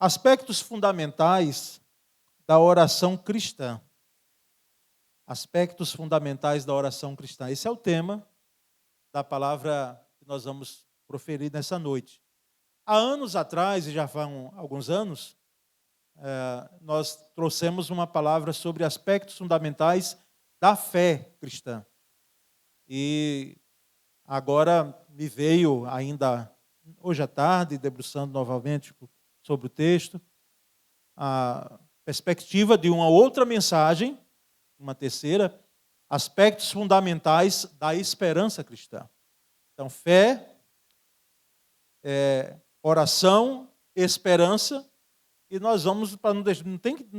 Aspectos fundamentais da oração cristã. Aspectos fundamentais da oração cristã. Esse é o tema da palavra que nós vamos proferir nessa noite. Há anos atrás, e já vão alguns anos, nós trouxemos uma palavra sobre aspectos fundamentais da fé cristã. E agora me veio ainda hoje à tarde, debruçando novamente sobre o texto, a perspectiva de uma outra mensagem, uma terceira, aspectos fundamentais da esperança cristã. Então, fé, oração, esperança, e nós vamos, para não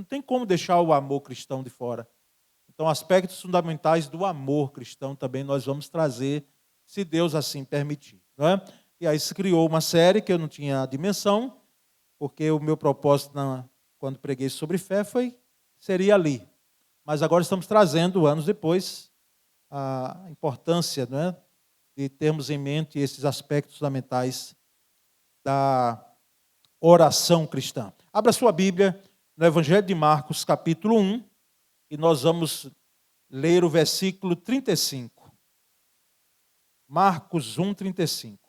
tem como deixar o amor cristão de fora. Então, aspectos fundamentais do amor cristão também nós vamos trazer, se Deus assim permitir. Não é? E aí se criou uma série que eu não tinha dimensão, porque o meu propósito, quando preguei sobre fé, seria ali. Mas agora estamos trazendo, anos depois, a importância, não é, de termos em mente esses aspectos fundamentais da oração cristã. Abra sua Bíblia no Evangelho de Marcos, capítulo 1, e nós vamos ler o versículo 35. Marcos 1, 35.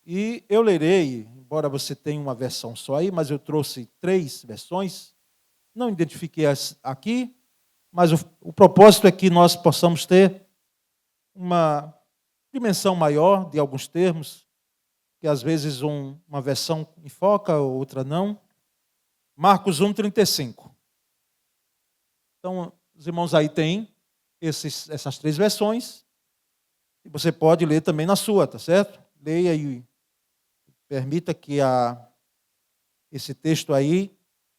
E eu lerei, embora você tenha uma versão só aí, mas eu trouxe 3 versões, não identifiquei as aqui, mas o propósito é que nós possamos ter uma dimensão maior de alguns termos, que às vezes uma versão enfoca, outra não. Marcos 1, 35. Então, os irmãos aí têm essas 3 versões, e você pode ler também na sua, tá certo? Leia e permita que esse texto aí,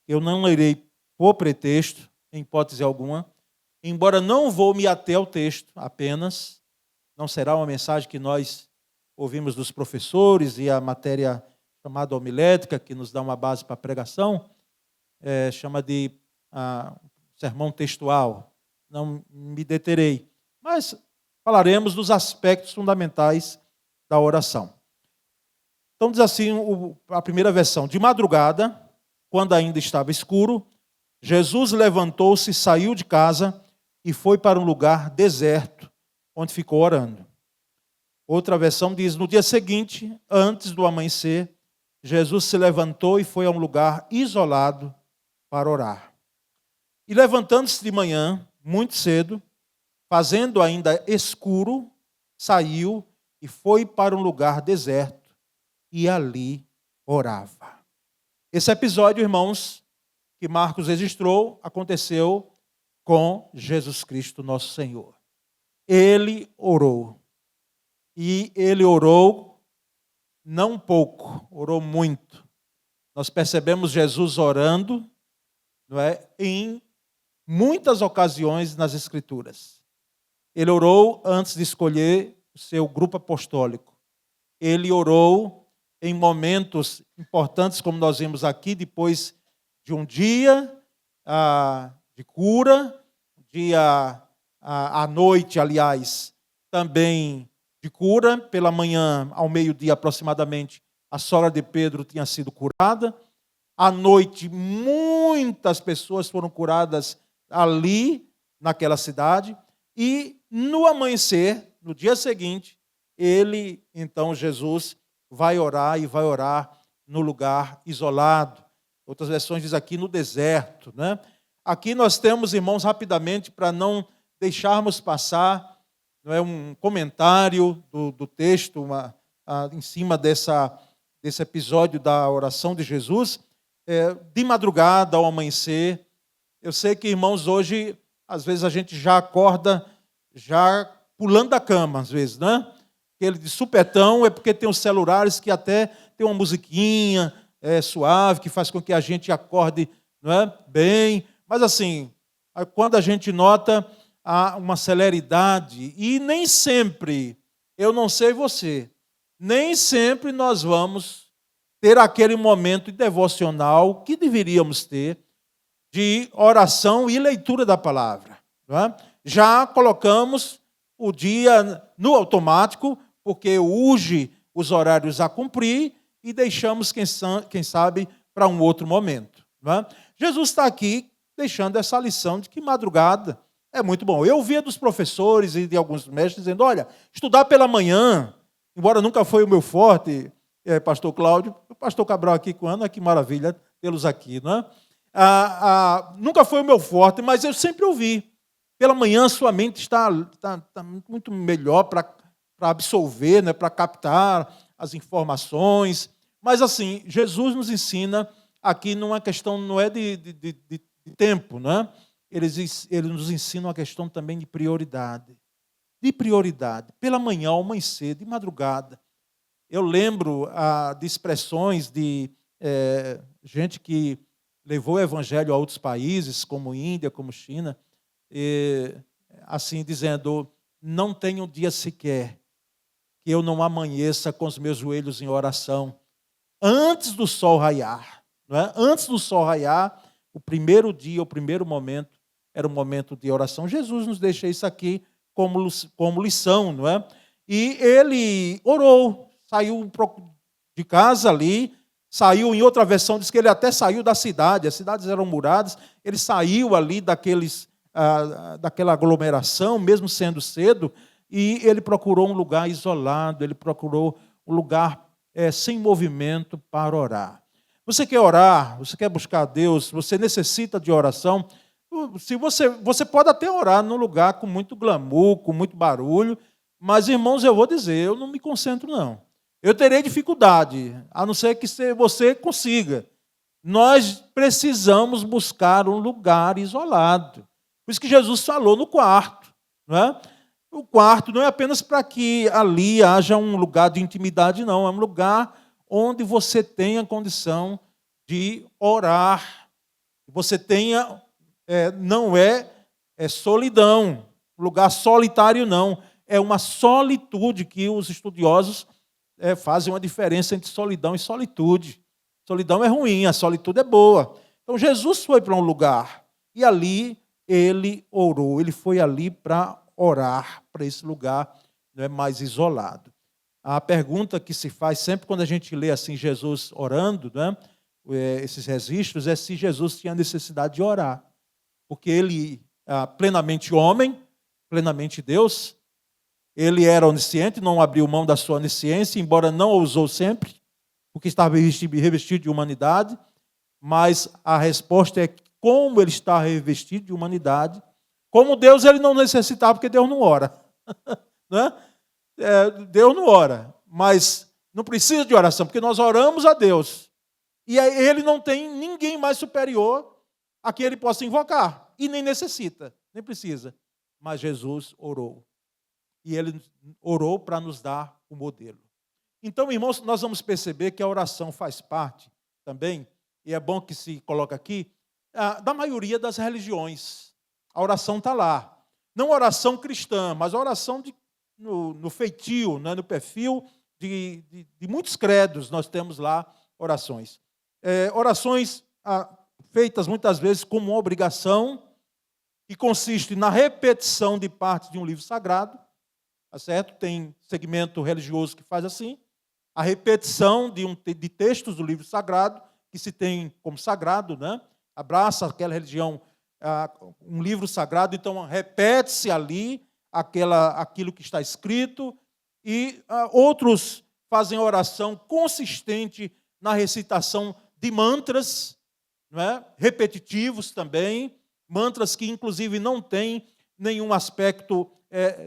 eu não lerei por pretexto, em hipótese alguma, embora não vou me ater ao texto apenas, não será uma mensagem que nós ouvimos dos professores e a matéria chamada homilética, que nos dá uma base para a pregação, chama de sermão textual. Não me deterei, mas falaremos dos aspectos fundamentais da oração. Então diz assim a primeira versão: de madrugada, quando ainda estava escuro, Jesus levantou-se, saiu de casa e foi para um lugar deserto, onde ficou orando. Outra versão diz: no dia seguinte, antes do amanhecer, Jesus se levantou e foi a um lugar isolado para orar. E levantando-se de manhã, muito cedo, fazendo ainda escuro, saiu e foi para um lugar deserto e ali orava. Esse episódio, irmãos, que Marcos registrou, aconteceu com Jesus Cristo, nosso Senhor. Ele orou. E ele orou não pouco, orou muito. Nós percebemos Jesus orando, não é, em muitas ocasiões nas Escrituras. Ele orou antes de escolher o seu grupo apostólico. Ele orou em momentos importantes, como nós vimos aqui, depois de um dia de cura, dia à noite, aliás, também de cura. Pela manhã, ao meio-dia aproximadamente, a sogra de Pedro tinha sido curada. À noite, muitas pessoas foram curadas ali, naquela cidade. E no amanhecer, no dia seguinte, então, Jesus, vai orar e vai orar no lugar isolado. Outras versões dizem aqui no deserto, né? Aqui nós temos, irmãos, rapidamente, para não deixarmos passar, não é, um comentário do texto em cima desse episódio da oração de Jesus, de madrugada ao amanhecer. Eu sei que, irmãos, hoje, às vezes a gente já acorda, já pulando da cama, às vezes, né? Aquele de supetão é porque tem os celulares que até tem uma musiquinha suave, que faz com que a gente acorde, não é, bem. Mas assim, quando a gente nota uma celeridade, e nem sempre, eu não sei você, nem sempre nós vamos ter aquele momento devocional que deveríamos ter, de oração e leitura da palavra. Não é? Já colocamos o dia no automático, porque urge os horários a cumprir, e deixamos, quem sabe, para um outro momento. Não é? Jesus está aqui deixando essa lição de que madrugada é muito bom. Eu ouvia dos professores e de alguns mestres dizendo, olha, estudar pela manhã, embora nunca foi o meu forte, pastor Cláudio, o pastor Cabral aqui com Ana, que maravilha tê-los aqui. Não é? Nunca foi o meu forte, mas eu sempre ouvi. Pela manhã sua mente está muito melhor para absorver, né, para captar as informações. Mas assim, Jesus nos ensina aqui numa questão, não é de tempo, né? Ele nos ensina uma questão também de prioridade. De prioridade. Pela manhã, ao amanhecer, de madrugada. Eu lembro de expressões de gente que levou o evangelho a outros países, como Índia, como China, assim dizendo, não tem um dia sequer que eu não amanheça com os meus joelhos em oração, antes do sol raiar. Não é? Antes do sol raiar, o primeiro dia, o primeiro momento, era o momento de oração. Jesus nos deixa isso aqui como lição, não é? E ele orou, saiu de casa ali, saiu, em outra versão, diz que ele até saiu da cidade, as cidades eram muradas, ele saiu ali daquela aglomeração, mesmo sendo cedo, e ele procurou um lugar isolado, ele procurou um lugar sem movimento para orar. Você quer orar, você quer buscar a Deus, você necessita de oração, se você pode até orar num lugar com muito glamour, com muito barulho, mas, irmãos, eu vou dizer, eu não me concentro, não. Eu terei dificuldade, a não ser que você consiga. Nós precisamos buscar um lugar isolado. Por isso que Jesus falou no quarto. Não é? O quarto não é apenas para que ali haja um lugar de intimidade, não. É um lugar onde você tenha condição de orar. Você tenha, não é solidão, lugar solitário não. É uma solitude que os estudiosos fazem uma diferença entre solidão e solitude. Solidão é ruim, a solitude é boa. Então Jesus foi para um lugar e ali ele orou. Ele foi ali para orar, para esse lugar mais isolado. A pergunta que se faz sempre quando a gente lê assim Jesus orando, né, esses registros, é se Jesus tinha necessidade de orar. Porque ele, plenamente homem, plenamente Deus, ele era onisciente, não abriu mão da sua onisciência, embora não a usou sempre, porque estava revestido de humanidade, mas a resposta é que, como ele está revestido de humanidade, como Deus ele não necessitava, porque Deus não ora. Né? Deus não ora, mas não precisa de oração, porque nós oramos a Deus. E ele não tem ninguém mais superior a quem ele possa invocar, e nem necessita, nem precisa. Mas Jesus orou. E ele orou para nos dar o modelo. Então, irmãos, nós vamos perceber que a oração faz parte também, e é bom que se coloque aqui, da maioria das religiões. A oração está lá. Não a oração cristã, mas a oração no feitio, né, no perfil de muitos credos, nós temos lá orações. Orações feitas muitas vezes como uma obrigação, que consiste na repetição de partes de um livro sagrado, tá certo? Tem segmento religioso que faz assim, a repetição de textos do livro sagrado, que se tem como sagrado, né? Abraça aquela religião, um livro sagrado, então repete-se ali aquilo que está escrito, e outros fazem oração consistente na recitação de mantras, não é? Repetitivos também, mantras que inclusive não têm nenhum aspecto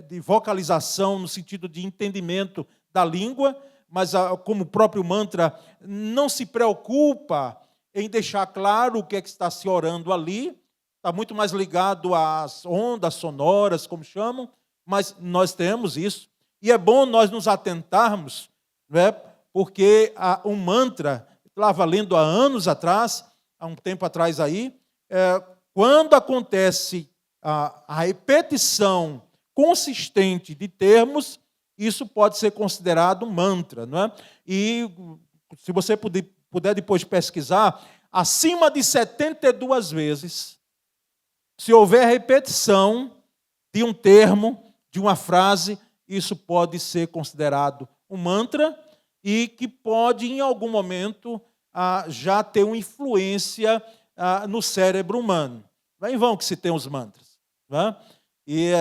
de vocalização no sentido de entendimento da língua, mas como o próprio mantra não se preocupa em deixar claro o que é que está se orando ali, está muito mais ligado às ondas sonoras, como chamam, mas nós temos isso. E é bom nós nos atentarmos, né, porque um mantra, estava lendo há anos atrás, há um tempo atrás aí, quando acontece a repetição consistente de termos, isso pode ser considerado um mantra, não é? E se você puder depois pesquisar, acima de 72 vezes, se houver repetição de um termo, de uma frase, isso pode ser considerado um mantra, e que pode, em algum momento, já ter uma influência no cérebro humano. Não é em vão que se tem os mantras. Não é? E,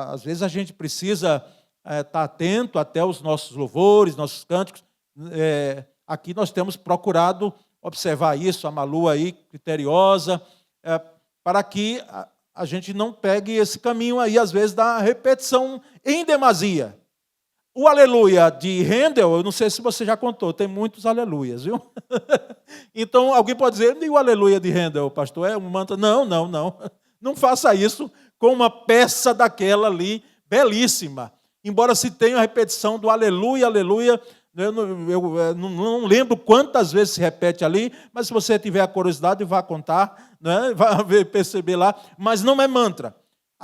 às vezes, a gente precisa estar atento até aos nossos louvores, nossos cânticos. Aqui nós temos procurado observar isso, a Malu aí, criteriosa, para que a gente não pegue esse caminho aí, às vezes, da repetição em demasia. O aleluia de Handel, eu não sei se você já contou, tem muitos aleluias, viu? Então, alguém pode dizer, e o aleluia de Handel, pastor, é um mantra? Não. Não faça isso com uma peça daquela ali, belíssima. Embora se tenha a repetição do aleluia, aleluia, eu não lembro quantas vezes se repete ali, mas se você tiver a curiosidade, vá contar, né? Vai perceber lá, mas não é mantra.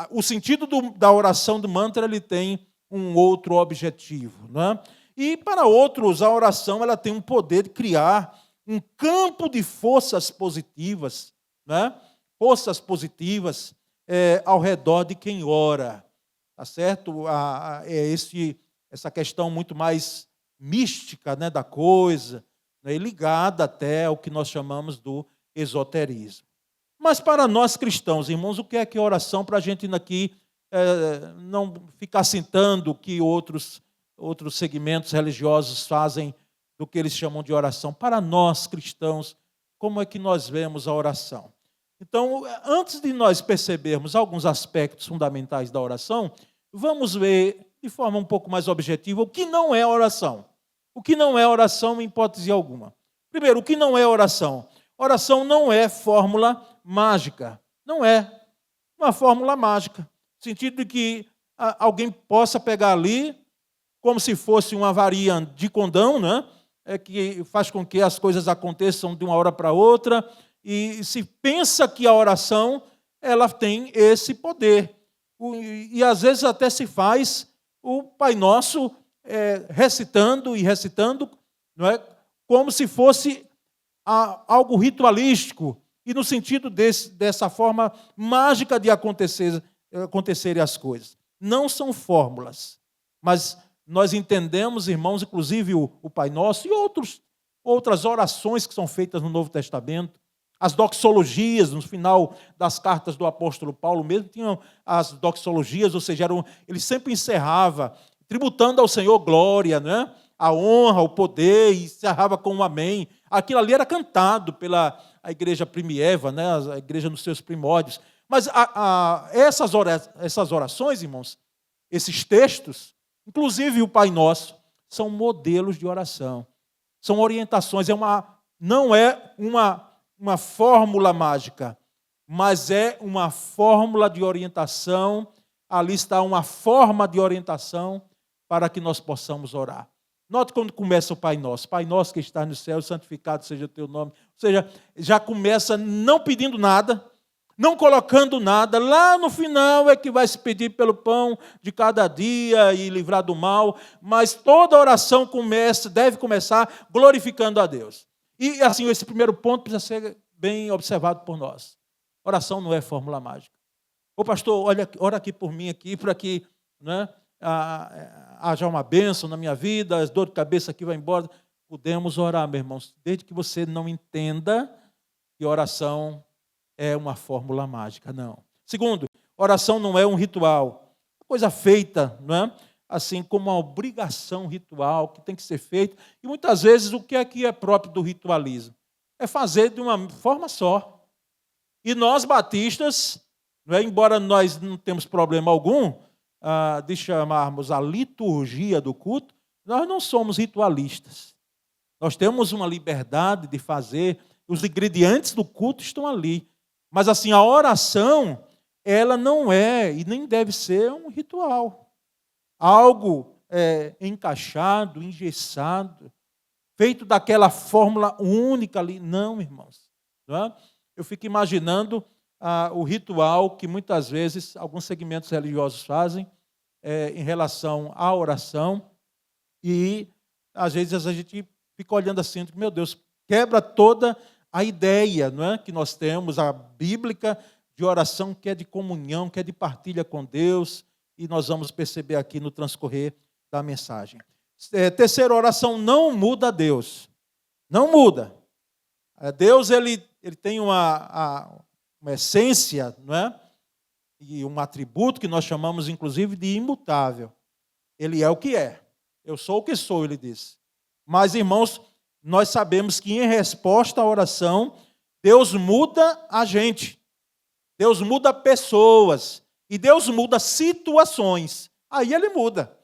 O sentido da oração do mantra, ele tem um outro objetivo. Não é? E para outros, a oração ela tem um poder de criar um campo de forças positivas, né? Forças positivas ao redor de quem ora. Tá certo? Essa questão muito mais mística, né, da coisa, né, ligada até ao que nós chamamos do esoterismo. Mas para nós cristãos, irmãos, o que é oração para a gente aqui não ficar citando o que outros segmentos religiosos fazem do que eles chamam de oração? Para nós cristãos, como é que nós vemos a oração? Então, antes de nós percebermos alguns aspectos fundamentais da oração, vamos ver de forma um pouco mais objetiva o que não é oração. O que não é oração em hipótese alguma. Primeiro, o que não é oração? Oração não é fórmula mágica. Não é uma fórmula mágica. No sentido de que alguém possa pegar ali, como se fosse uma varinha de condão, né? Que faz com que as coisas aconteçam de uma hora para outra, e se pensa que a oração ela tem esse poder. E às vezes até se faz o Pai Nosso recitando, não é? Como se fosse algo ritualístico, e no sentido dessa forma mágica de acontecerem as coisas. Não são fórmulas, mas nós entendemos, irmãos, inclusive o Pai Nosso e outras orações que são feitas no Novo Testamento, as doxologias, no final das cartas do apóstolo Paulo mesmo, tinham as doxologias, ou seja, ele sempre encerrava, tributando ao Senhor glória, né? A honra, o poder, e encerrava com um amém. Aquilo ali era cantado pela igreja primieva, né? A igreja nos seus primórdios. Mas essas orações, irmãos, esses textos, inclusive o Pai Nosso, são modelos de oração. São orientações, não é uma fórmula mágica, mas é uma fórmula de orientação. Ali está uma forma de orientação para que nós possamos orar. Note quando começa o Pai Nosso. Pai Nosso que está no céu, santificado seja o teu nome. Ou seja, já começa não pedindo nada, não colocando nada. Lá no final é que vai se pedir pelo pão de cada dia e livrar do mal. Mas toda oração deve começar glorificando a Deus. E assim, esse primeiro ponto precisa ser bem observado por nós. Oração não é fórmula mágica. Ô pastor, ora aqui por mim, para que, né, haja uma bênção na minha vida, as dores de cabeça aqui vão embora. Podemos orar, meus irmãos, desde que você não entenda que oração é uma fórmula mágica, não. Segundo, oração não é um ritual, coisa feita, não é? Assim como uma obrigação ritual que tem que ser feita. E muitas vezes o que é próprio do ritualismo? É fazer de uma forma só. E nós batistas, não é? Embora nós não temos problema algum de chamarmos a liturgia do culto, nós não somos ritualistas. Nós temos uma liberdade de fazer, os ingredientes do culto estão ali. Mas assim, a oração, ela não é e nem deve ser um ritual. Algo encaixado, engessado, feito daquela fórmula única ali. Não, irmãos. Não é? Eu fico imaginando o ritual que muitas vezes alguns segmentos religiosos fazem em relação à oração, e às vezes a gente fica olhando assim, meu Deus, quebra toda a ideia, não é, que nós temos, a bíblica de oração, que é de comunhão, que é de partilha com Deus, e nós vamos perceber aqui no transcorrer da mensagem. Terceira, oração não muda Deus. Não muda. Deus, ele tem uma essência, não é? E um atributo que nós chamamos, inclusive, de imutável. Ele é o que é. Eu sou o que sou, ele disse. Mas, irmãos, nós sabemos que em resposta à oração, Deus muda a gente. Deus muda pessoas. E Deus muda situações. Aí ele muda.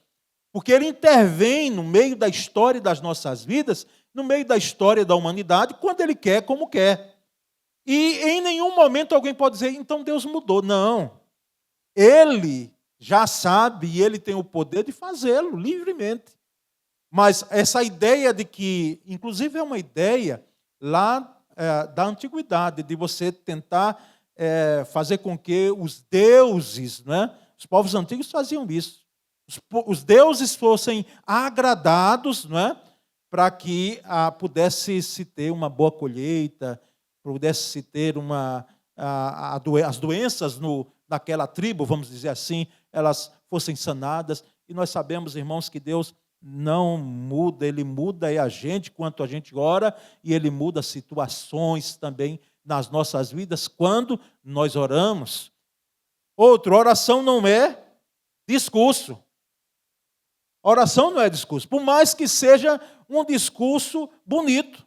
Porque ele intervém no meio da história das nossas vidas, no meio da história da humanidade, quando ele quer, como quer. E em nenhum momento alguém pode dizer, então Deus mudou. Não. Ele já sabe e ele tem o poder de fazê-lo livremente. Mas essa ideia de que, inclusive é uma ideia lá da antiguidade, de você tentar fazer com que os deuses, né, os povos antigos faziam isso, os deuses fossem agradados, não é? Para que pudesse se ter uma boa colheita, pudesse se ter as doenças naquela tribo, vamos dizer assim, elas fossem sanadas. E nós sabemos, irmãos, que Deus não muda, Ele muda a gente quanto a gente ora, e Ele muda situações também nas nossas vidas quando nós oramos. Outra, oração não é discurso. Oração não é discurso, por mais que seja um discurso bonito,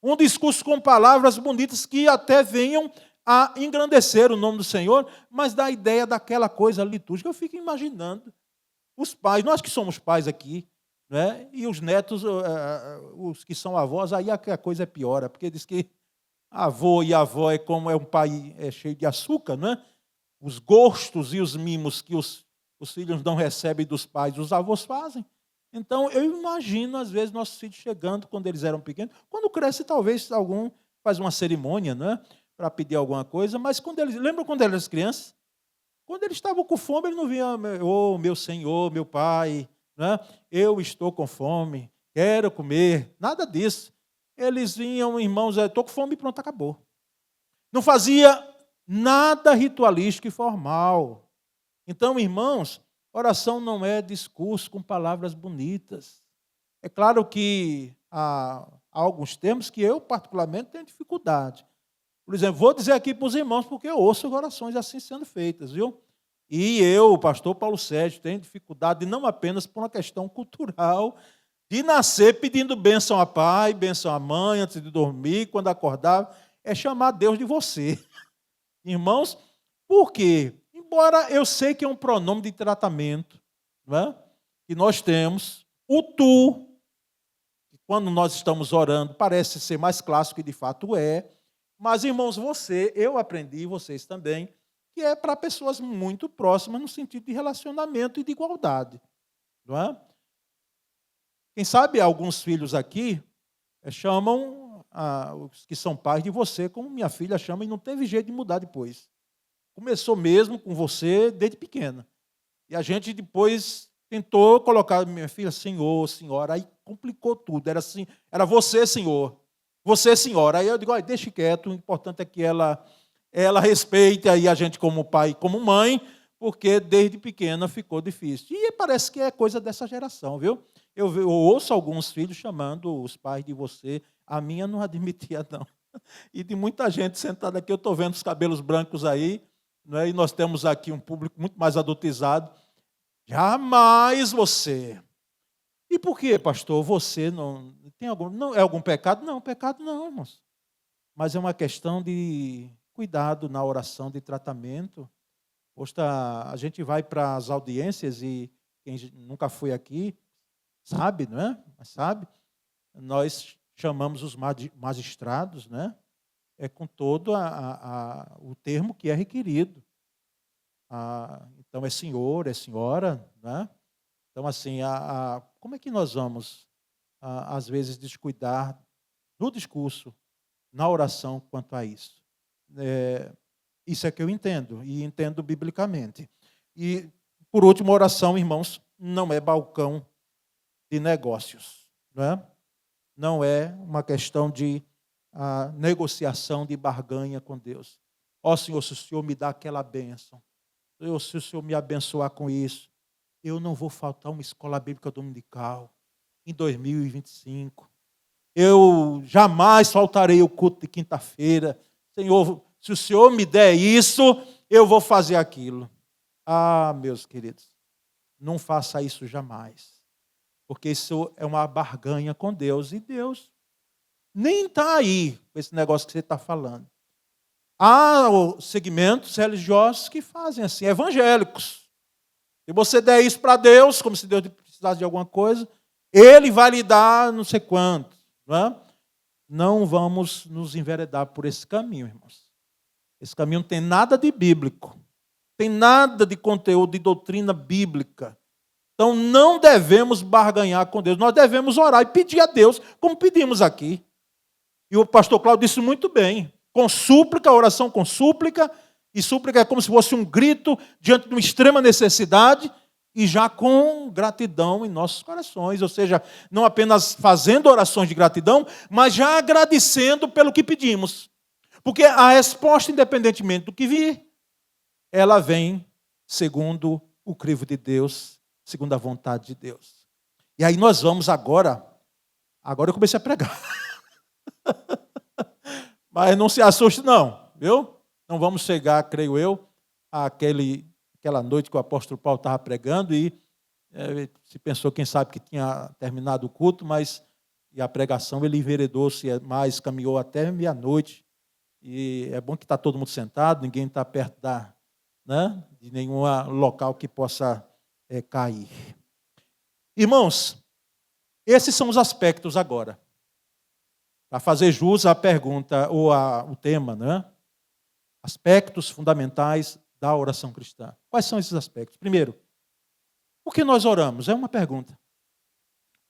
um discurso com palavras bonitas que até venham a engrandecer o nome do Senhor, mas dá a ideia daquela coisa litúrgica. Eu fico imaginando os pais, nós que somos pais aqui, né, e os netos, os que são avós, aí a coisa é pior, porque diz que avô e avó é como um pai cheio de açúcar, né? Os gostos e os mimos que os filhos não recebem dos pais, os avós fazem. Então, eu imagino, às vezes, nossos filhos chegando, quando eles eram pequenos, quando cresce, talvez algum faz uma cerimônia, né, para pedir alguma coisa, mas lembram quando eles eram crianças? Quando eles estavam com fome, eles não vinham, meu Senhor, meu Pai, né, eu estou com fome, quero comer, nada disso. Eles vinham, irmãos, estou com fome e pronto, acabou. Não fazia nada ritualístico e formal. Então, irmãos, oração não é discurso com palavras bonitas. É claro que há alguns termos que eu, particularmente, tenho dificuldade. Por exemplo, vou dizer aqui para os irmãos, porque eu ouço orações assim sendo feitas, viu? E eu, o pastor Paulo Sérgio, tenho dificuldade, não apenas por uma questão cultural, de nascer pedindo bênção a pai, bênção à mãe, antes de dormir, quando acordar, é chamar Deus de você. Irmãos, por quê? Embora eu sei que é um pronome de tratamento, não é? Que nós temos, o tu, que quando nós estamos orando, parece ser mais clássico que de fato é, mas, irmãos, eu aprendi, vocês também, que é para pessoas muito próximas no sentido de relacionamento e de igualdade, não é? Quem sabe alguns filhos aqui chamam os que são pais de você, como minha filha chama, e não teve jeito de mudar depois. Começou mesmo com você desde pequena. E a gente depois tentou colocar minha filha, senhor, senhora, aí complicou tudo. Era assim, era você, senhor, você, senhora. Aí eu digo, deixe quieto, o importante é que ela respeite aí a gente como pai e como mãe, porque desde pequena ficou difícil. E parece que é coisa dessa geração, viu? Eu ouço alguns filhos chamando os pais de você, a minha não admitia, não. E de muita gente sentada aqui, eu estou vendo os cabelos brancos aí, né, e nós temos aqui um público muito mais adultizado. Jamais você. E por que, pastor, você não tem não é algum pecado? Não, pecado não, irmãos. Mas é uma questão de cuidado na oração, de tratamento. A gente vai para as audiências e quem nunca foi aqui sabe, não é? Mas sabe, nós chamamos os magistrados, né? Com todo o termo que é requerido. Então, é senhor, é senhora, né? Então, assim, como é que nós vamos, às vezes, descuidar no discurso, na oração quanto a isso? Isso é que eu entendo, e entendo biblicamente. E, por último, oração, irmãos, não é balcão de negócios, não é? Não é uma questão de negociação, de barganha com Deus. Ó Senhor, se o Senhor me dá aquela bênção, se o Senhor me abençoar com isso, eu não vou faltar uma escola bíblica dominical em 2025. Eu jamais faltarei o culto de quinta-feira. Senhor, se o Senhor me der isso, eu vou fazer aquilo. Ah, meus queridos, não faça isso jamais. Porque isso é uma barganha com Deus. E Deus nem está aí com esse negócio que você está falando. Há segmentos religiosos que fazem assim, evangélicos. Se você der isso para Deus, como se Deus precisasse de alguma coisa, Ele vai lhe dar não sei quanto. Não é? Não vamos nos enveredar por esse caminho, irmãos. Esse caminho não tem nada de bíblico. Tem nada de conteúdo, de doutrina bíblica. Então não devemos barganhar com Deus. Nós devemos orar e pedir a Deus, como pedimos aqui. E o pastor Cláudio disse muito bem. Com súplica, oração com súplica. E súplica é como se fosse um grito diante de uma extrema necessidade. E já com gratidão em nossos corações. Ou seja, não apenas fazendo orações de gratidão, mas já agradecendo pelo que pedimos. Porque a resposta, independentemente do que vir, ela vem segundo o crivo de Deus, segundo a vontade de Deus. E aí nós vamos agora eu comecei a pregar. Mas não se assuste não, viu? Não vamos chegar, creio eu, àquela noite que o apóstolo Paulo estava pregando e se pensou, quem sabe, que tinha terminado o culto, mas e a pregação ele enveredou-se mais, caminhou até meia-noite. E é bom que está todo mundo sentado, ninguém está perto de nenhum local que possa cair. Irmãos, esses são os aspectos agora. Para fazer jus à pergunta, ou o tema, né? Aspectos fundamentais da oração cristã. Quais são esses aspectos? Primeiro, por que nós oramos? É uma pergunta.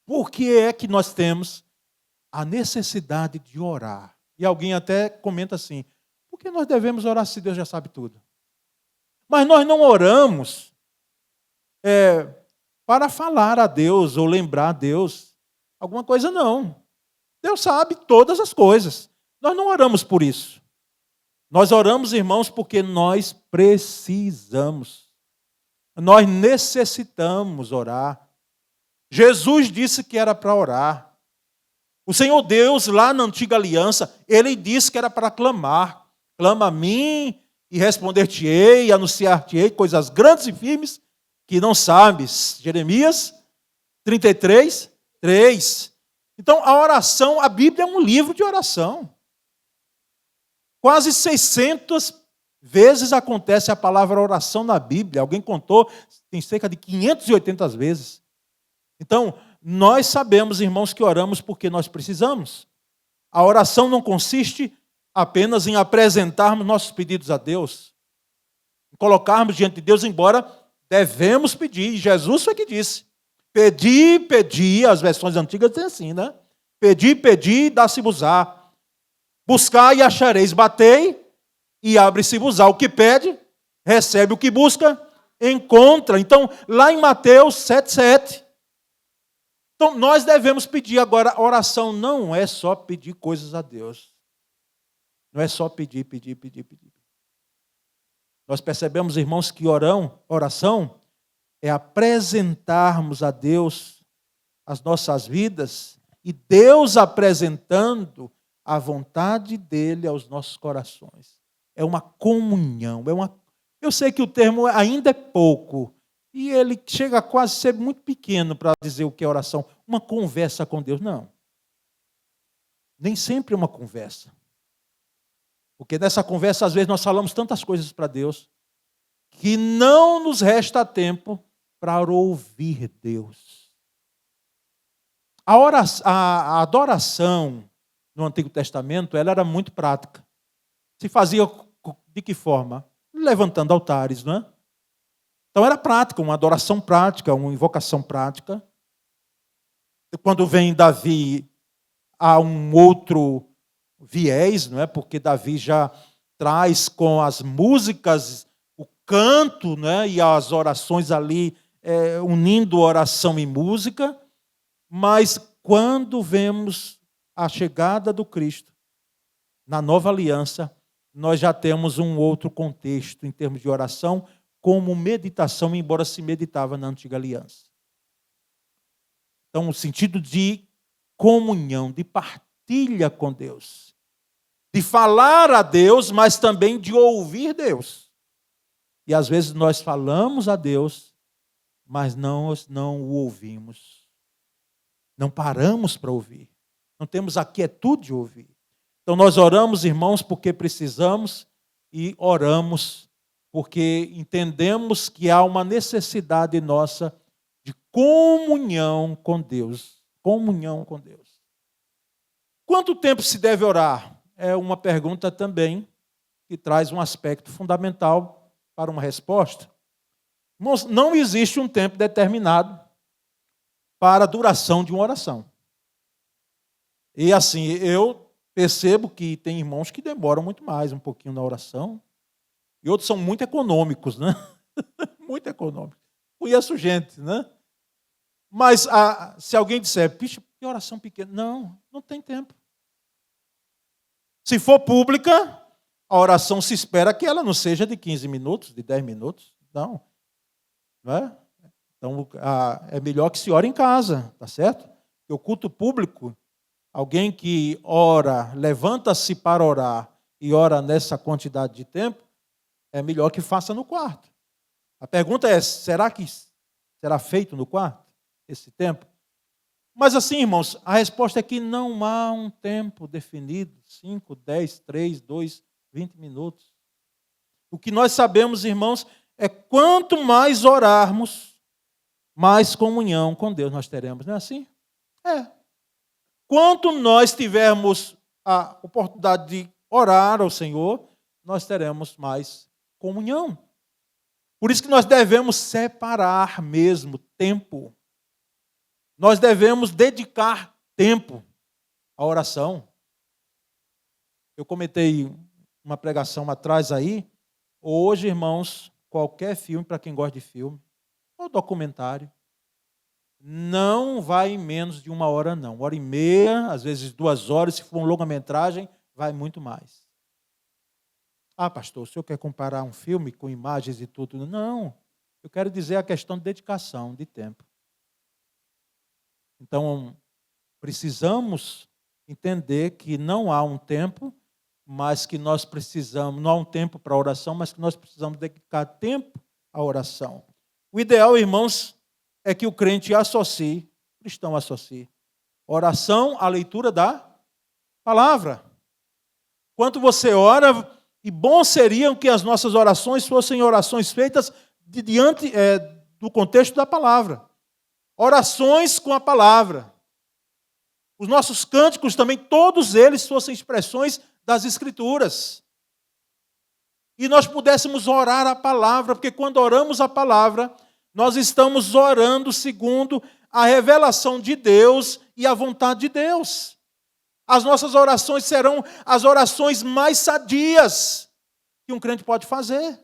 Por que é que nós temos a necessidade de orar? E alguém até comenta assim, por que nós devemos orar se Deus já sabe tudo? Mas nós não oramos para falar a Deus ou lembrar a Deus alguma coisa, não. Deus sabe todas as coisas. Nós não oramos por isso. Nós oramos, irmãos, porque nós precisamos. Nós necessitamos orar. Jesus disse que era para orar. O Senhor Deus, lá na antiga aliança, Ele disse que era para clamar. Clama a mim e responder-te-ei, e anunciar-te-ei coisas grandes e firmes que não sabes. Jeremias 33, 3. Então, a oração, a Bíblia é um livro de oração. Quase 600 vezes acontece a palavra oração na Bíblia. Alguém contou, tem cerca de 580 vezes. Então, nós sabemos, irmãos, que oramos porque nós precisamos. A oração não consiste apenas em apresentarmos nossos pedidos a Deus, em colocarmos diante de Deus, embora devemos pedir. Jesus foi que disse. Pedi, as versões antigas dizem assim, né? Pedi, dá-se-vos-á. Buscai e achareis, batei e abre-se-vos-á. O que pede, recebe. O que busca, encontra. Então, lá em Mateus 7,7. Então, nós devemos pedir. Agora, oração não é só pedir coisas a Deus. Não é só pedir. Nós percebemos, irmãos, que oração é apresentarmos a Deus as nossas vidas e Deus apresentando a vontade dele aos nossos corações. É uma comunhão. Eu sei que o termo ainda é pouco e ele chega a quase ser muito pequeno para dizer o que é oração. Uma conversa com Deus. Não. Nem sempre é uma conversa. Porque nessa conversa, às vezes, nós falamos tantas coisas para Deus que não nos resta tempo para ouvir Deus. A adoração no Antigo Testamento ela era muito prática. Se fazia de que forma? Levantando altares, não é? Então era prática, uma adoração prática, uma invocação prática. Quando vem Davi, há um outro viés, não é? Porque Davi já traz com as músicas, o canto, né? E as orações ali, unindo oração e música. Mas quando vemos a chegada do Cristo na nova aliança, nós já temos um outro contexto em termos de oração, como meditação, embora se meditava na antiga aliança. Então, o sentido de comunhão, de partilha com Deus, de falar a Deus, mas também de ouvir Deus. E às vezes nós falamos a Deus, mas não o ouvimos. Não paramos para ouvir. Não temos a quietude de ouvir. Então nós oramos, irmãos, porque precisamos e oramos porque entendemos que há uma necessidade nossa de comunhão com Deus. Comunhão com Deus. Quanto tempo se deve orar? É uma pergunta também que traz um aspecto fundamental para uma resposta. Não existe um tempo determinado para a duração de uma oração. E assim, eu percebo que tem irmãos que demoram muito mais um pouquinho na oração, e outros são muito econômicos, né? Muito econômicos. Conheço gente, né? Mas se alguém disser, pixa, que oração pequena. Não tem tempo. Se for pública, a oração se espera que ela não seja de 15 minutos, de 10 minutos. Não é? Então, é melhor que se ore em casa, tá certo? Porque o culto público, alguém que ora, levanta-se para orar e ora nessa quantidade de tempo, é melhor que faça no quarto. A pergunta é, será que será feito no quarto, esse tempo? Mas assim, irmãos, a resposta é que não há um tempo definido, 5, 10, 3, 2, 20 minutos. O que nós sabemos, irmãos, é quanto mais orarmos, mais comunhão com Deus nós teremos, não é assim? É. Quanto nós tivermos a oportunidade de orar ao Senhor, nós teremos mais comunhão. Por isso que nós devemos separar mesmo tempo. Nós devemos dedicar tempo à oração. Eu comentei uma pregação atrás aí. Hoje, irmãos, qualquer filme, para quem gosta de filme, ou documentário, não vai em menos de 1 hora, não. 1h30, às vezes 2 horas, se for uma longa-metragem, vai muito mais. Ah, pastor, o senhor quer comparar um filme com imagens e tudo? Não, eu quero dizer a questão de dedicação, de tempo. Então, precisamos entender que não há um tempo, mas que nós precisamos, não há um tempo para a oração, mas que nós precisamos dedicar tempo à oração. O ideal, irmãos, é que o crente associe, o cristão associe, oração à leitura da palavra. Quando você ora, e bom seria que as nossas orações fossem orações feitas diante do contexto da palavra. Orações com a palavra. Os nossos cânticos também, todos eles fossem expressões das Escrituras. E nós pudéssemos orar a palavra, porque quando oramos a palavra, nós estamos orando segundo a revelação de Deus e a vontade de Deus. As nossas orações serão as orações mais sadias que um crente pode fazer.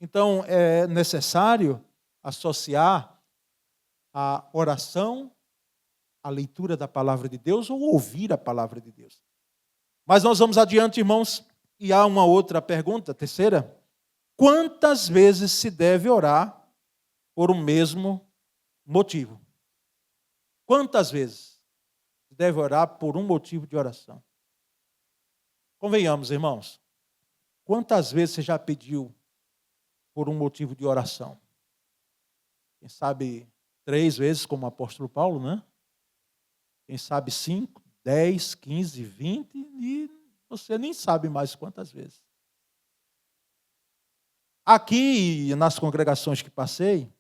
Então, é necessário associar a oração à leitura da palavra de Deus ou ouvir a palavra de Deus. Mas nós vamos adiante, irmãos, e há uma outra pergunta, terceira. Quantas vezes se deve orar por um mesmo motivo? Quantas vezes deve orar por um motivo de oração? Convenhamos, irmãos. Quantas vezes você já pediu por um motivo de oração? Quem sabe 3 vezes, como o apóstolo Paulo, né? Quem sabe 5, 10, 15, 20, e você nem sabe mais quantas vezes. Aqui, nas congregações que passei,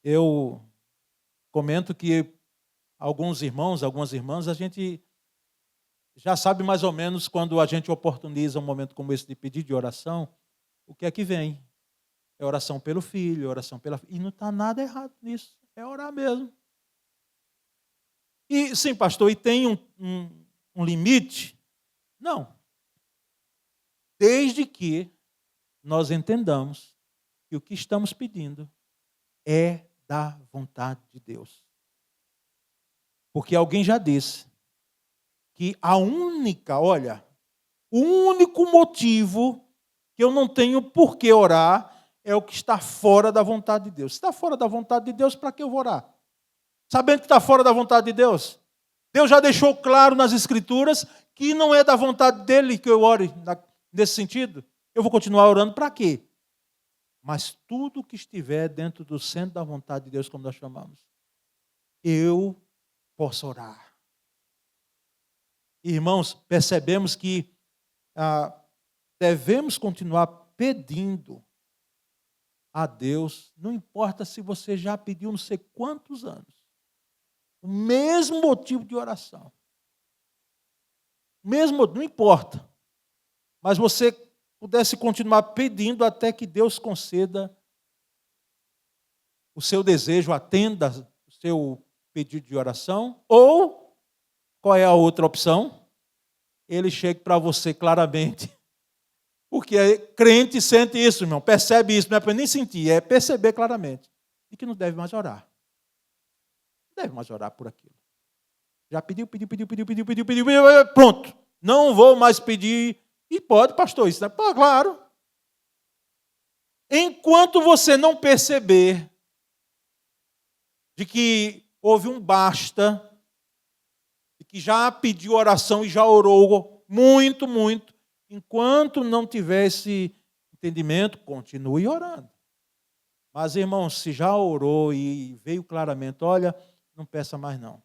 eu comento que alguns irmãos, algumas irmãs, a gente já sabe mais ou menos quando a gente oportuniza um momento como esse de pedido de oração, o que é que vem? É oração pelo filho, oração pela filha. E não está nada errado nisso, é orar mesmo. E sim, pastor, e tem um limite? Não. Desde que nós entendamos que o que estamos pedindo é da vontade de Deus. Porque alguém já disse que o único motivo que eu não tenho por que orar é o que está fora da vontade de Deus. Se está fora da vontade de Deus, para que eu vou orar? Sabendo que está fora da vontade de Deus. Deus já deixou claro nas Escrituras que não é da vontade dele que eu ore nesse sentido. Eu vou continuar orando para quê? Mas tudo que estiver dentro do centro da vontade de Deus, como nós chamamos, eu posso orar. Irmãos, percebemos que devemos continuar pedindo a Deus, não importa se você já pediu não sei quantos anos, o mesmo motivo de oração. Mesmo, não importa, mas você pudesse continuar pedindo até que Deus conceda o seu desejo, atenda o seu pedido de oração, ou qual é a outra opção? Ele chega para você claramente. Porque crente sente isso, irmão, percebe isso, não é para nem sentir, é perceber claramente. E que não deve mais orar. Não deve mais orar por aquilo. Já pediu, pronto. Não vou mais pedir. E pode, pastor, isso, né? Pô, claro. Enquanto você não perceber de que houve um basta, de que já pediu oração e já orou muito, enquanto não tiver esse entendimento, continue orando. Mas, irmão, se já orou e veio claramente, olha, não peça mais não.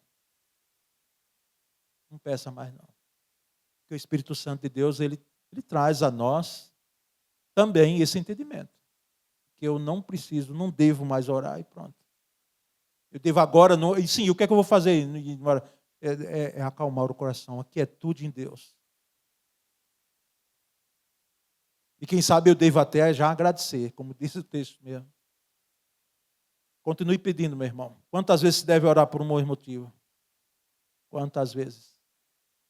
Não peça mais não. Porque o Espírito Santo de Deus, ele traz a nós também esse entendimento. Que eu não preciso, não devo mais orar e pronto. Eu devo agora, e sim, o que é que eu vou fazer? É acalmar o coração, a quietude em Deus. E quem sabe eu devo até já agradecer, como diz o texto mesmo. Continue pedindo, meu irmão. Quantas vezes se deve orar por um bom motivo? Quantas vezes?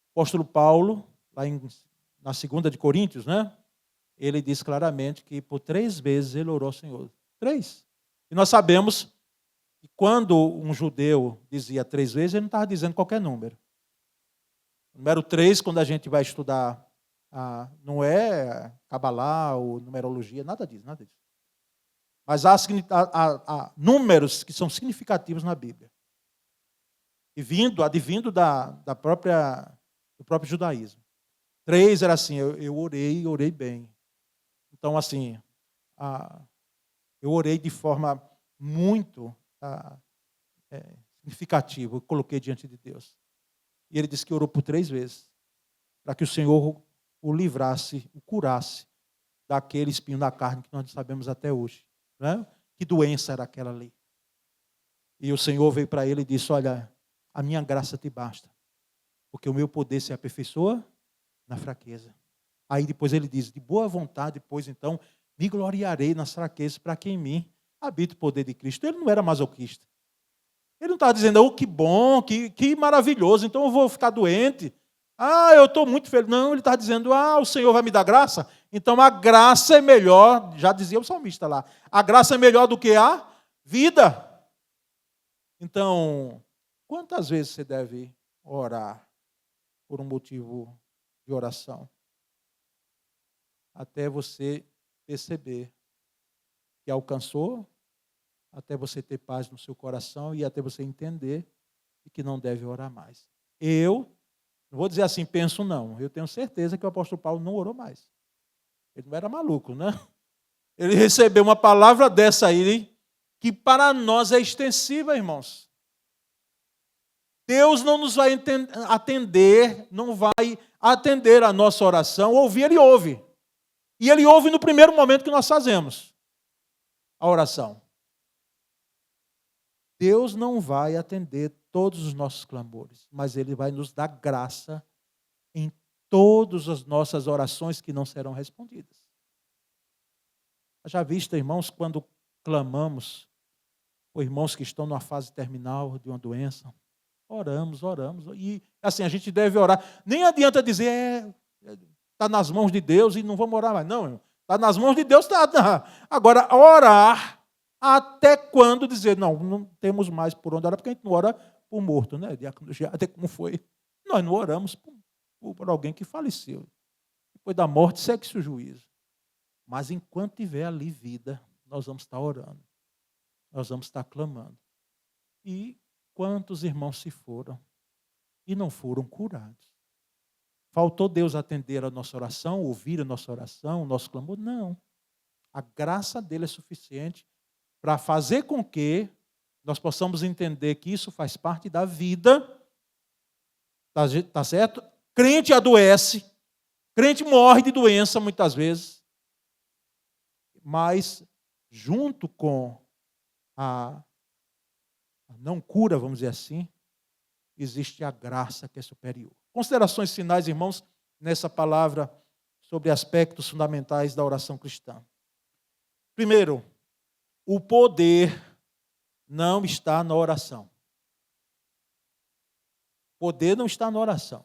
O apóstolo Paulo, lá na 2 de Coríntios, né? Ele diz claramente que por 3 vezes ele orou ao Senhor. 3. E nós sabemos que quando um judeu dizia 3 vezes, ele não estava dizendo qualquer número. O número 3, quando a gente vai estudar, não é Cabalá ou numerologia, nada disso. Mas há números que são significativos na Bíblia. E advindo do próprio judaísmo. 3 era assim, eu orei bem. Então, assim, eu orei de forma muito significativa, eu coloquei diante de Deus. E ele disse que orou por 3 vezes, para que o Senhor o livrasse, o curasse daquele espinho na carne que nós sabemos até hoje. Né? Que doença era aquela ali? E o Senhor veio para ele e disse, olha, a minha graça te basta, porque o meu poder se aperfeiçoa na fraqueza. Aí depois ele diz, de boa vontade, depois então, me gloriarei nas fraquezas, para que em mim habite o poder de Cristo. Ele não era masoquista. Ele não estava dizendo, oh, que bom, que maravilhoso, então eu vou ficar doente. Eu estou muito feliz. Não, ele está dizendo, o Senhor vai me dar graça. Então a graça é melhor, já dizia o salmista lá, a graça é melhor do que a vida. Então, quantas vezes você deve orar por um motivo de oração? Até você perceber que alcançou, até você ter paz no seu coração e até você entender que não deve orar mais. Eu não vou dizer assim, penso não. Eu tenho certeza que o apóstolo Paulo não orou mais. Ele não era maluco, né? Ele recebeu uma palavra dessa aí, que para nós é extensiva, irmãos. Deus não nos vai atender, não vai atender a nossa oração. Ouvir, Ele ouve. E Ele ouve no primeiro momento que nós fazemos a oração. Deus não vai atender todos os nossos clamores, mas Ele vai nos dar graça em todas as nossas orações que não serão respondidas. Já visto, irmãos, quando clamamos por irmãos que estão numa fase terminal de uma doença, oramos. E assim, a gente deve orar. Nem adianta dizer, está nas mãos de Deus e não vamos orar mais. Não, está nas mãos de Deus. Tá. Agora, orar até quando dizer, não temos mais por onde orar, porque a gente não ora por morto, né? Até como foi. Nós não oramos por alguém que faleceu. Depois da morte, segue-se o juízo. Mas enquanto tiver ali vida, nós vamos estar orando. Nós vamos estar clamando. E quantos irmãos se foram e não foram curados? Faltou Deus atender a nossa oração, ouvir a nossa oração, o nosso clamor? Não. A graça dele é suficiente para fazer com que nós possamos entender que isso faz parte da vida. Tá certo? Crente adoece, crente morre de doença muitas vezes, mas junto com a não cura, vamos dizer assim, existe a graça que é superior. Considerações finais, irmãos, nessa palavra sobre aspectos fundamentais da oração cristã. Primeiro, o poder não está na oração. O poder não está na oração.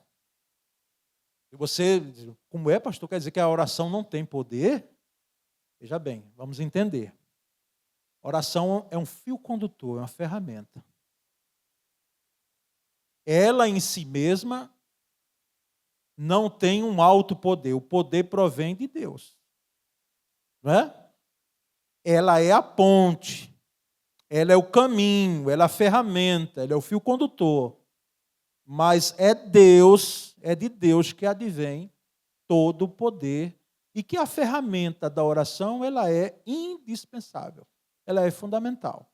E você, como é, pastor, quer dizer que a oração não tem poder? Veja bem, vamos entender. Oração é um fio condutor, é uma ferramenta. Ela em si mesma não tem um alto poder. O poder provém de Deus. Não é? Ela é a ponte. Ela é o caminho, ela é a ferramenta, ela é o fio condutor. Mas é de Deus que advém todo o poder e que a ferramenta da oração, ela é indispensável. Ela é fundamental.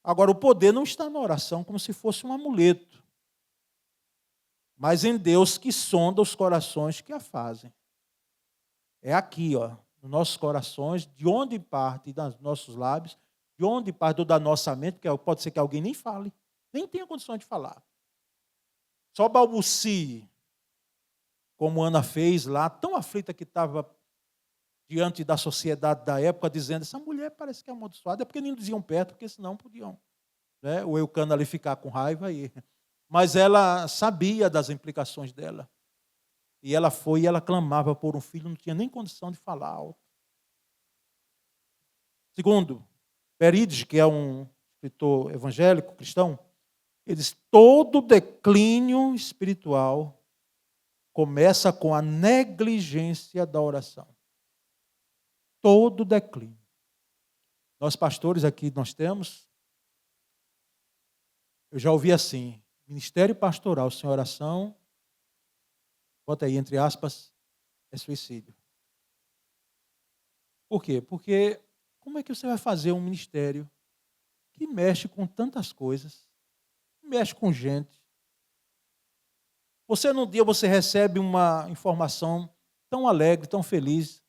Agora, o poder não está na oração como se fosse um amuleto, mas em Deus que sonda os corações que a fazem. É aqui, nos nossos corações, de onde parte dos nossos lábios, de onde parte da nossa mente, porque pode ser que alguém nem fale, nem tenha condição de falar. Só balbucie, como Ana fez lá, tão aflita que estava diante da sociedade da época, dizendo, essa mulher parece que é amaldiçoada, é porque nem diziam perto, porque senão podiam, né, o Eucana ali ficar com raiva. Mas ela sabia das implicações dela. E ela foi e ela clamava por um filho, não tinha nem condição de falar alto. Segundo, Perídes, que é um escritor evangélico, cristão, ele diz, todo declínio espiritual começa com a negligência da oração. Todo declínio. Nós pastores aqui, nós temos, eu já ouvi assim, ministério pastoral sem oração, bota aí entre aspas, é suicídio. Por quê? Porque como é que você vai fazer um ministério que mexe com tantas coisas, mexe com gente? Num dia você recebe uma informação tão alegre, tão feliz,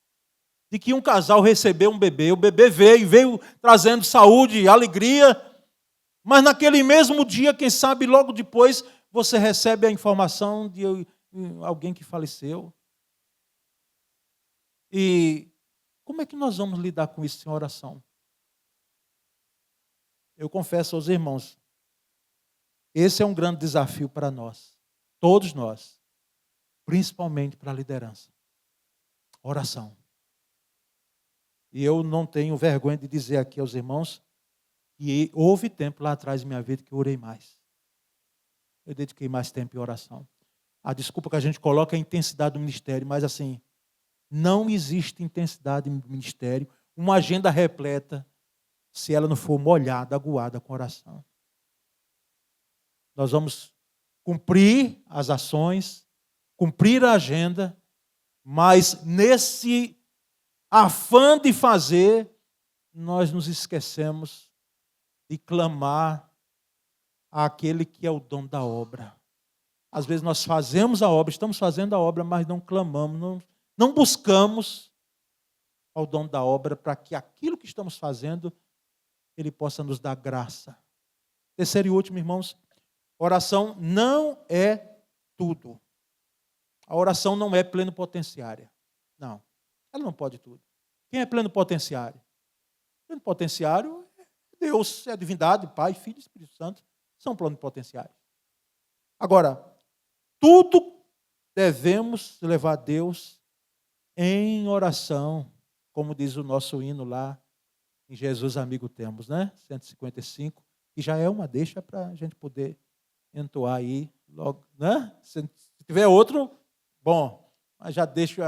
de que um casal recebeu um bebê, o bebê veio trazendo saúde, alegria, mas naquele mesmo dia, quem sabe logo depois, você recebe a informação de alguém que faleceu. E como é que nós vamos lidar com isso em oração? Eu confesso aos irmãos, esse é um grande desafio para nós, todos nós, principalmente para a liderança. Oração. E eu não tenho vergonha de dizer aqui aos irmãos que houve tempo lá atrás em minha vida que eu orei mais. Eu dediquei mais tempo em oração. A desculpa que a gente coloca é a intensidade do ministério, mas assim, não existe intensidade no ministério, uma agenda repleta, se ela não for molhada, aguada com oração. Nós vamos cumprir as ações, cumprir a agenda, mas nesse afã de fazer, nós nos esquecemos de clamar àquele que é o dono da obra. Às vezes nós fazemos a obra, estamos fazendo a obra, mas não clamamos, não buscamos ao dono da obra para que aquilo que estamos fazendo, ele possa nos dar graça. Terceiro e último, irmãos, oração não é tudo. A oração não é plenipotenciária. Não, ela não pode tudo. Quem é plenipotenciário? Plenipotenciário é Deus, é a divindade, Pai, Filho e Espírito Santo, são plenipotenciários. Agora, tudo devemos levar a Deus em oração, como diz o nosso hino lá, em Jesus Amigo Temos, né? 155, que já é uma deixa para a gente poder entoar aí logo, né? Se tiver outro, bom, mas já deixo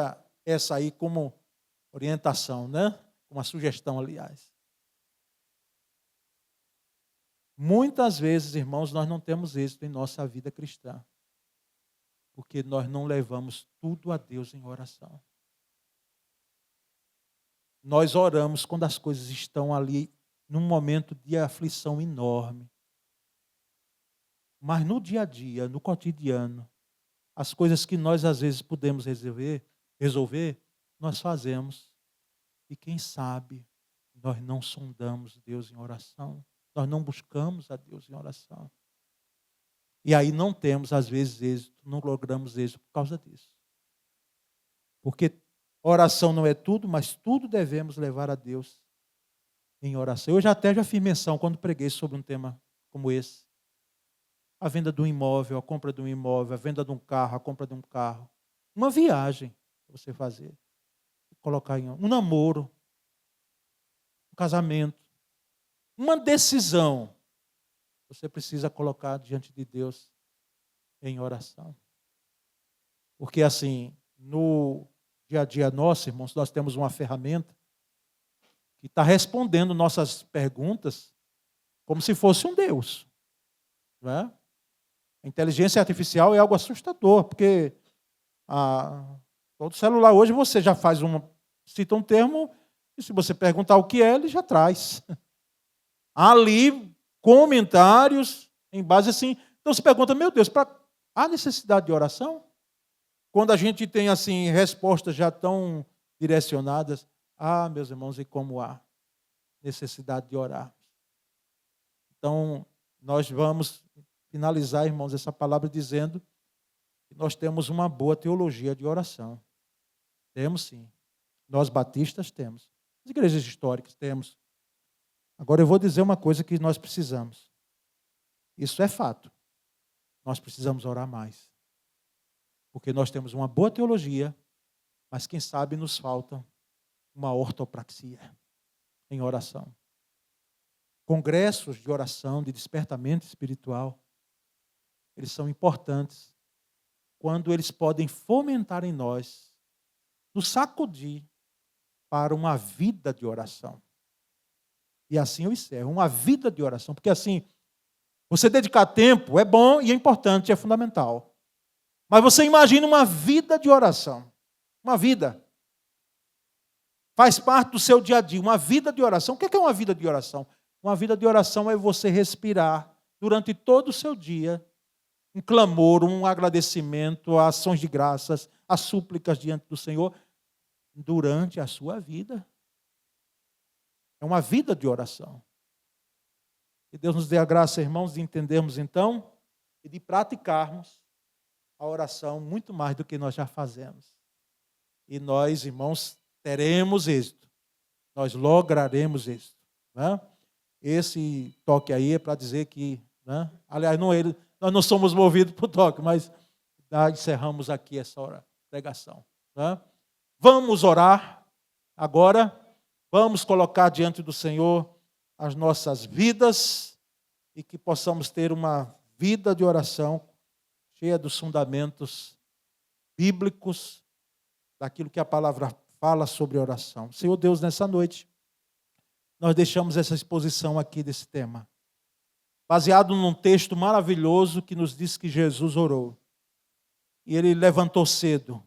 essa aí como orientação, né? Uma sugestão, aliás. Muitas vezes, irmãos, nós não temos êxito em nossa vida cristã, porque nós não levamos tudo a Deus em oração. Nós oramos quando as coisas estão ali num momento de aflição enorme. Mas no dia a dia, no cotidiano, as coisas que nós às vezes podemos resolver, nós fazemos. E quem sabe, nós não sondamos Deus em oração. Nós não buscamos a Deus em oração. E aí não temos, às vezes, êxito, não logramos êxito por causa disso. Porque oração não é tudo, mas tudo devemos levar a Deus em oração. Eu já fiz menção, quando preguei sobre um tema como esse. A venda de um imóvel, a compra de um imóvel, a venda de um carro, a compra de um carro. Uma viagem para você fazer. Colocar em um namoro, um casamento, uma decisão. Você precisa colocar diante de Deus em oração. Porque assim, no dia a dia nosso, irmãos, nós temos uma ferramenta que está respondendo nossas perguntas como se fosse um Deus. Não é? A inteligência artificial é algo assustador, porque todo celular hoje você já cita um termo, e se você perguntar o que é, ele já traz. Há ali comentários em base assim. Então você pergunta, meu Deus, há necessidade de oração? Quando a gente tem assim respostas já tão direcionadas, meus irmãos, e como há necessidade de orar. Então, nós vamos finalizar, irmãos, essa palavra dizendo que nós temos uma boa teologia de oração. Temos sim. Nós batistas temos. As igrejas históricas temos. Agora eu vou dizer uma coisa que nós precisamos. Isso é fato. Nós precisamos orar mais. Porque nós temos uma boa teologia, mas quem sabe nos falta uma ortopraxia em oração. Congressos de oração, de despertamento espiritual, eles são importantes quando eles podem fomentar em nós, nos sacudir para uma vida de oração. E assim eu encerro, uma vida de oração, porque assim, você dedicar tempo é bom e é importante, é fundamental. Mas você imagina uma vida de oração, uma vida. Faz parte do seu dia a dia, uma vida de oração. O que é uma vida de oração? Uma vida de oração é você respirar durante todo o seu dia, um clamor, um agradecimento, ações de graças, as súplicas diante do Senhor, durante a sua vida. É uma vida de oração. Que Deus nos dê a graça, irmãos, de entendermos então e de praticarmos a oração muito mais do que nós já fazemos. E nós, irmãos, teremos êxito. Nós lograremos êxito. Né? Esse toque aí é para dizer que, né? Aliás, nós não somos movidos por toque, mas encerramos aqui essa pregação. Né? Vamos orar agora. Vamos colocar diante do Senhor as nossas vidas e que possamos ter uma vida de oração cheia dos fundamentos bíblicos, daquilo que a palavra fala sobre oração. Senhor Deus, nessa noite, nós deixamos essa exposição aqui desse tema, baseado num texto maravilhoso que nos diz que Jesus orou. E ele levantou cedo,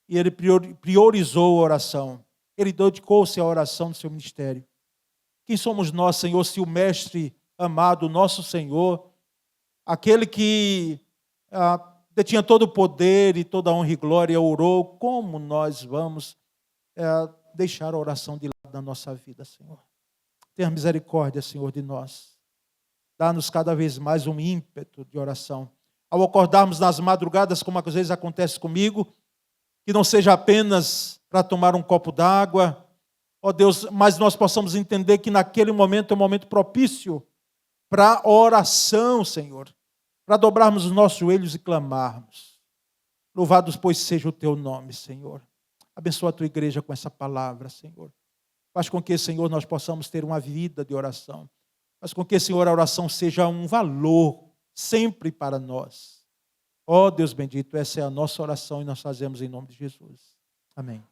e ele priorizou a oração. Ele dedicou-se à oração do seu ministério. Quem somos nós, Senhor, se o Mestre amado, nosso Senhor, aquele que detinha todo o poder e toda a honra e glória, orou, como nós vamos deixar a oração de lado na nossa vida, Senhor? Tenha misericórdia, Senhor, de nós. Dá-nos cada vez mais um ímpeto de oração. Ao acordarmos nas madrugadas, como às vezes acontece comigo, que não seja apenas para tomar um copo d'água, ó Deus, mas nós possamos entender que naquele momento é um momento propício para a oração, Senhor, para dobrarmos os nossos joelhos e clamarmos. Louvados, pois, seja o teu nome, Senhor. Abençoa a tua igreja com essa palavra, Senhor. Faz com que, Senhor, nós possamos ter uma vida de oração. Faz com que, Senhor, a oração seja um valor sempre para nós. Ó Deus bendito, essa é a nossa oração e nós fazemos em nome de Jesus. Amém.